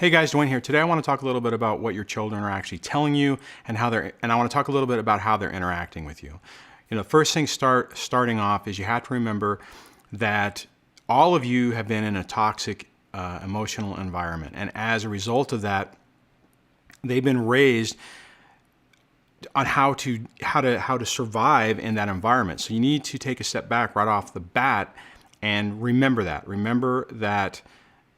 Hey guys, Dwayne here. Today I want to talk a little bit about what your children are actually telling you and I want to talk a little bit about how they're interacting with you. First thing starting off is you have to remember that all of you have been in a toxic emotional environment, and as a result of that, they've been raised on how to survive in that environment. So you need to take a step back right off the bat and remember that. Remember that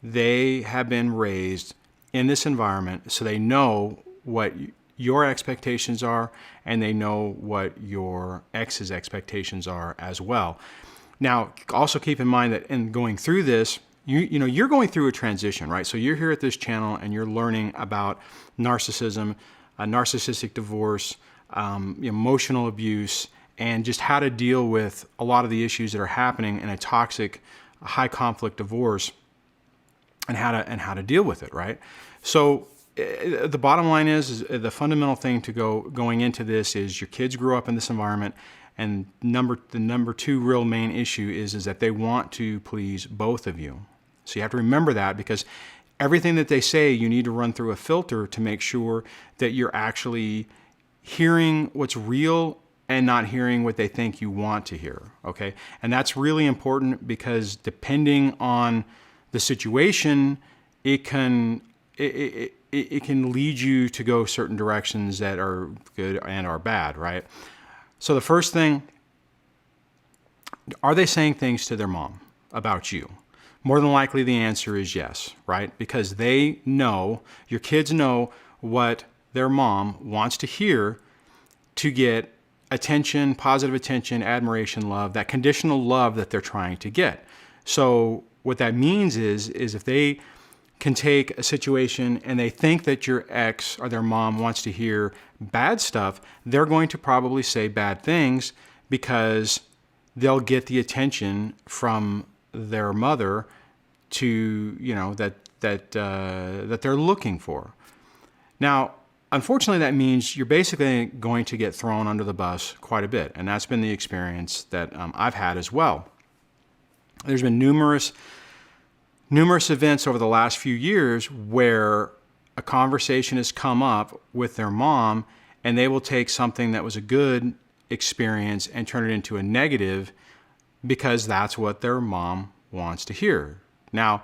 they have been raised in this environment, so they know what your expectations are and they know what your ex's expectations are as well. Now, also keep in mind that in going through this, you're going through a transition, right? So you're here at this channel and you're learning about narcissism, narcissistic divorce, emotional abuse, and just how to deal with a lot of the issues that are happening in a toxic, high conflict divorce, and how to deal with it, right? So the bottom line is the fundamental thing to going into this is your kids grew up in this environment, and the number two real main issue is that they want to please both of you. So you have to remember that, because everything that they say, you need to run through a filter to make sure that you're actually hearing what's real and not hearing what they think you want to hear, okay? And that's really important, because depending on the situation, it can lead you to go certain directions that are good and are bad, right? So the first thing, are they saying things to their mom about you? More than likely the answer is yes, right? Because they know, your kids know what their mom wants to hear to get attention, positive attention, admiration, love, that conditional love that they're trying to get. So what that means is if they can take a situation and they think that your ex or their mom wants to hear bad stuff, they're going to probably say bad things because they'll get the attention from their mother to, that they're looking for. Now, unfortunately, that means you're basically going to get thrown under the bus quite a bit, and that's been the experience that I've had as well. There's been numerous events over the last few years where a conversation has come up with their mom, and they will take something that was a good experience and turn it into a negative because that's what their mom wants to hear. Now,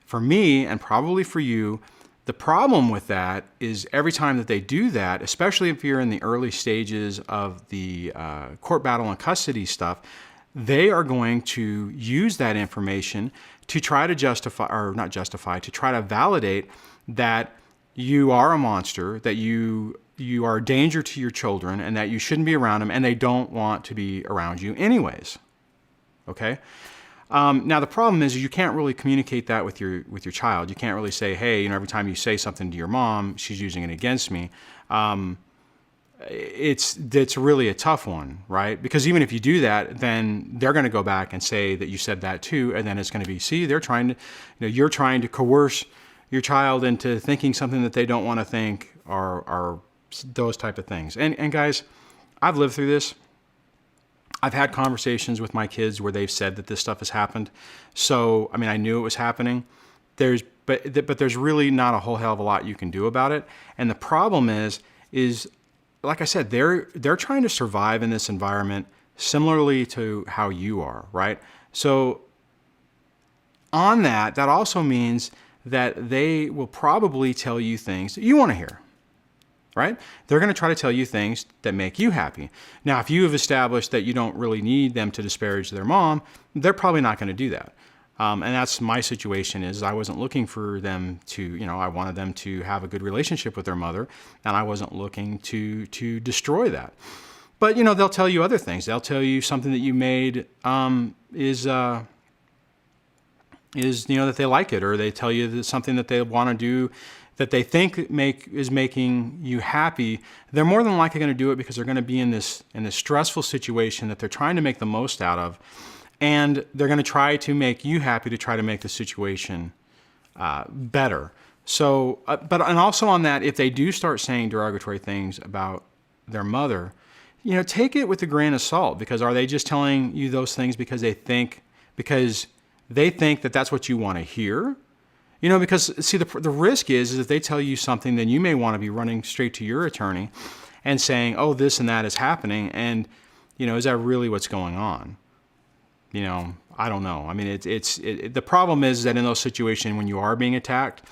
for me, and probably for you, the problem with that is every time that they do that, especially if you're in the early stages of the court battle and custody stuff, they are going to use that information to try to to try to validate that you are a monster, that you are a danger to your children, and that you shouldn't be around them, and they don't want to be around you anyways. Okay? Now the problem is you can't really communicate that with your child. You can't really say, hey, every time you say something to your mom, she's using it against me. It's really a tough one, right? Because even if you do that, then they're going to go back and say that you said that too, and then it's going to be, see, they're trying to, you're trying to coerce your child into thinking something that they don't want to think, or those type of things. And guys, I've lived through this. I've had conversations with my kids where they've said that this stuff has happened. So, I knew it was happening. But there's really not a whole hell of a lot you can do about it. And the problem is like I said, they're trying to survive in this environment similarly to how you are, right? So on that also means that they will probably tell you things that you want to hear, right? They're going to try to tell you things that make you happy. Now, if you have established that you don't really need them to disparage their mom, they're probably not going to do that. And that's my situation. Is I wasn't looking for them to, I wanted them to have a good relationship with their mother, and I wasn't looking to destroy that. But, they'll tell you other things. They'll tell you something that you made is that they like it, or they tell you that something that they want to do that they think is making you happy. They're more than likely going to do it because they're going to be in this stressful situation that they're trying to make the most out of. And they're going to try to make you happy to try to make the situation better. So, and also on that, if they do start saying derogatory things about their mother, take it with a grain of salt, because are they just telling you those things because they think that that's what you want to hear? Because see, the risk is if they tell you something, then you may want to be running straight to your attorney and saying, oh, this and that is happening. And, is that really what's going on? I don't know. I mean, the problem is that in those situations when you are being attacked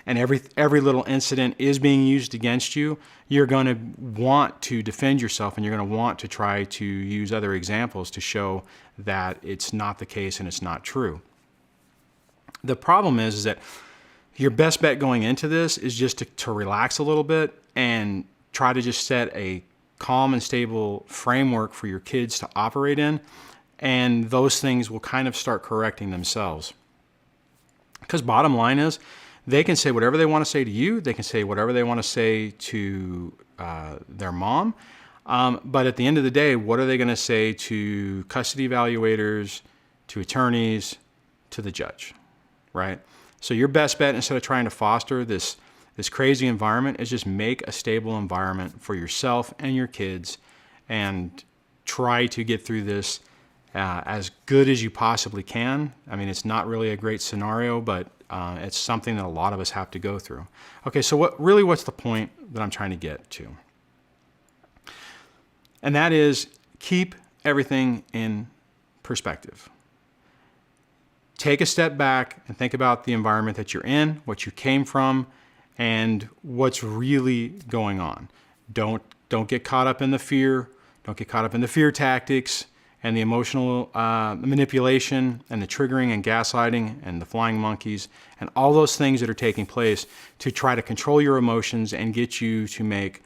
and every little incident is being used against you, you're going to want to defend yourself, and you're going to want to try to use other examples to show that it's not the case and it's not true. The problem is that your best bet going into this is just to relax a little bit and try to just set a calm and stable framework for your kids to operate in, and those things will kind of start correcting themselves. Because bottom line is, they can say whatever they want to say to you, they can say whatever they want to say to their mom, but at the end of the day, what are they going to say to custody evaluators, to attorneys, to the judge, right? So your best bet, instead of trying to foster this crazy environment, is just make a stable environment for yourself and your kids, and try to get through this as good as you possibly can. I mean, it's not really a great scenario, but it's something that a lot of us have to go through. Okay, so what's the point that I'm trying to get to? And that is, keep everything in perspective. Take a step back and think about the environment that you're in, what you came from, and what's really going on. Don't get caught up in the fear. Don't get caught up in the fear tactics and the emotional manipulation and the triggering and gaslighting and the flying monkeys and all those things that are taking place to try to control your emotions and get you to make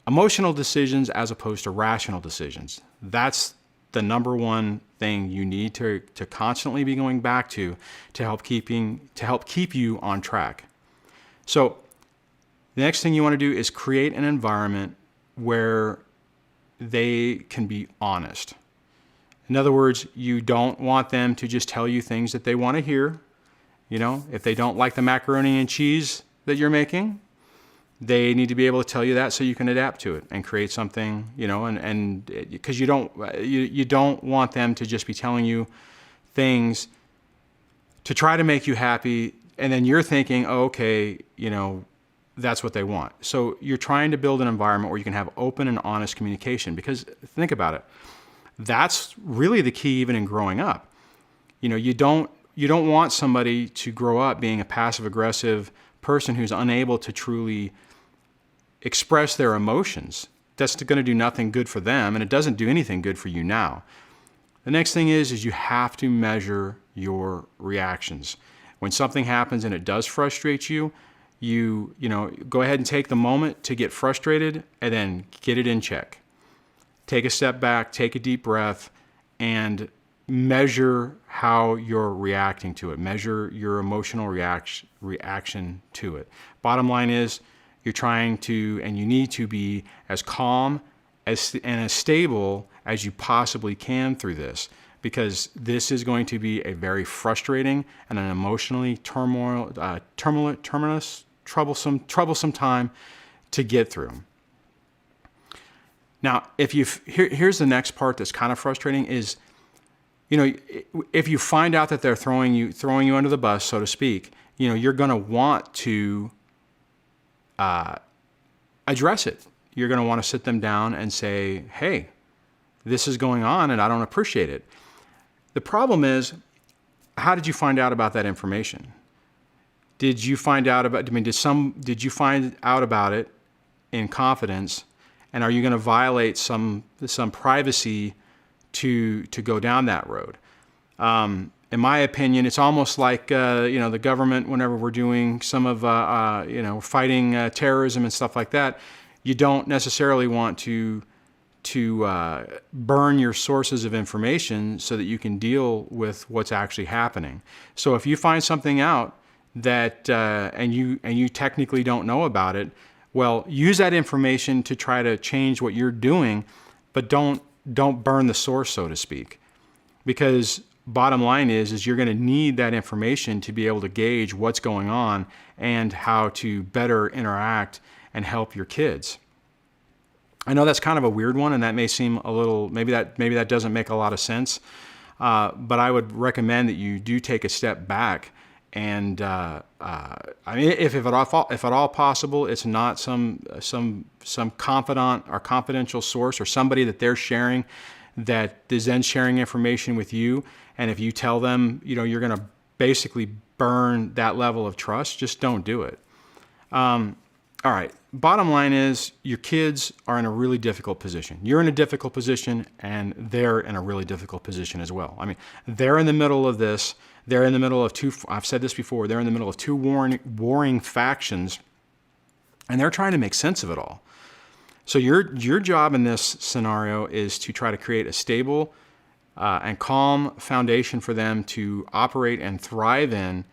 emotional decisions as opposed to rational decisions. That's the number one thing you need to constantly be going back to help keep you on track. So the next thing you want to do is create an environment where they can be honest. In other words, you don't want them to just tell you things that they want to hear. If they don't like the macaroni and cheese that you're making, they need to be able to tell you that so you can adapt to it and create something, and because you don't want them to just be telling you things to try to make you happy, and then you're thinking, oh, okay, that's what they want. So you're trying to build an environment where you can have open and honest communication, because think about it. That's really the key even in growing up. You don't want somebody to grow up being a passive-aggressive person who's unable to truly express their emotions. That's going to do nothing good for them, and it doesn't do anything good for you now. The next thing is you have to measure your reactions. When something happens and it does frustrate you, you go ahead and take the moment to get frustrated and then get it in check. Take a step back, take a deep breath, and measure how you're reacting to it. Measure your emotional reaction to it. Bottom line is, you're trying to, and you need to be as calm and as stable as you possibly can through this, because this is going to be a very frustrating and an emotionally troublesome time to get through. Now, here's the next part that's kind of frustrating is, if you find out that they're throwing you under the bus, so to speak, you're going to want to address it. You're going to want to sit them down and say, hey, this is going on and I don't appreciate it. The problem is, how did you find out about that information? Did you find out about it in confidence? And are you going to violate some privacy to go down that road? In my opinion, it's almost like the government. Whenever we're doing some of fighting terrorism and stuff like that, you don't necessarily want to burn your sources of information so that you can deal with what's actually happening. So if you find something out that and you technically don't know about it, well, use that information to try to change what you're doing, but don't burn the source, so to speak. Because bottom line is you're going to need that information to be able to gauge what's going on and how to better interact and help your kids. I know that's kind of a weird one, and that may seem a little, maybe that doesn't make a lot of sense, but I would recommend that you do take a step back And I mean, if at all possible, it's not some confidant or confidential source or somebody that they're sharing that is then sharing information with you. And if you tell them, you know, you're going to basically burn that level of trust, just don't do it. All right. Bottom line is your kids are in a really difficult position. You're in a difficult position and they're in a really difficult position as well. I mean, they're in the middle of this. They're in the middle of I've said this before, they're in the middle of two warring factions, and they're trying to make sense of it all. So your job in this scenario is to try to create a stable and calm foundation for them to operate and thrive in.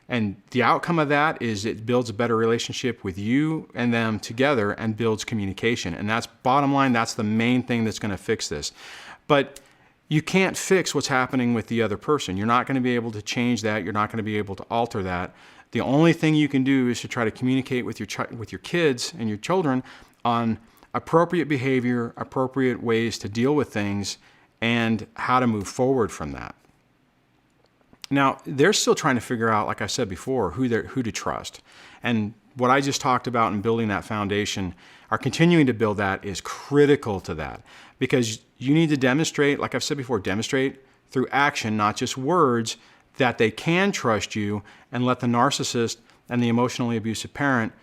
And the outcome of that is it builds a better relationship with you and them together and builds communication. And that's bottom line, that's the main thing that's going to fix this. But you can't fix what's happening with the other person. You're not going to be able to change that. You're not going to be able to alter that. The only thing you can do is to try to communicate with your kids and your children on appropriate behavior, appropriate ways to deal with things, and how to move forward from that. Now, they're still trying to figure out, like I said before, who to trust. And what I just talked about in building that foundation, or continuing to build that, is critical to that. Because you need to demonstrate, like I've said before, demonstrate through action, not just words, that they can trust you, and let the narcissist and the emotionally abusive parent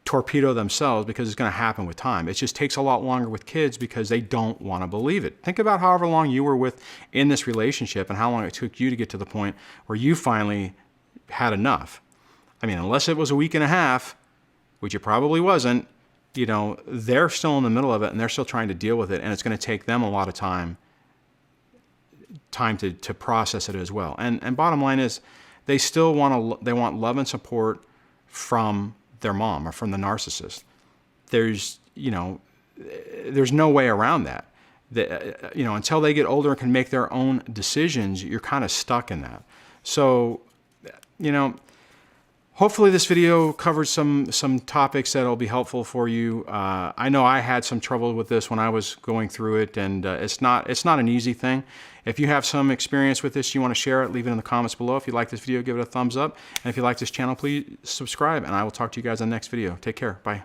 torpedo themselves, because it's going to happen with time. It just takes a lot longer with kids because they don't want to believe it. Think about however long you were in this relationship and how long it took you to get to the point where you finally had enough. I mean, unless it was a week and a half, which it probably wasn't, you know, they're still in the middle of it and they're still trying to deal with it, and it's going to take them a lot of time to process it as well. And bottom line is, they still want love and support from their mom or from the narcissist. There's no way around that. Until they get older and can make their own decisions, you're kind of stuck in that. So, hopefully this video covers some topics that'll be helpful for you. I know I had some trouble with this when I was going through it, and it's not an easy thing. If you have some experience with this, you want to share it, leave it in the comments below. If you like this video, give it a thumbs up. And if you like this channel, please subscribe, and I will talk to you guys in the next video. Take care. Bye.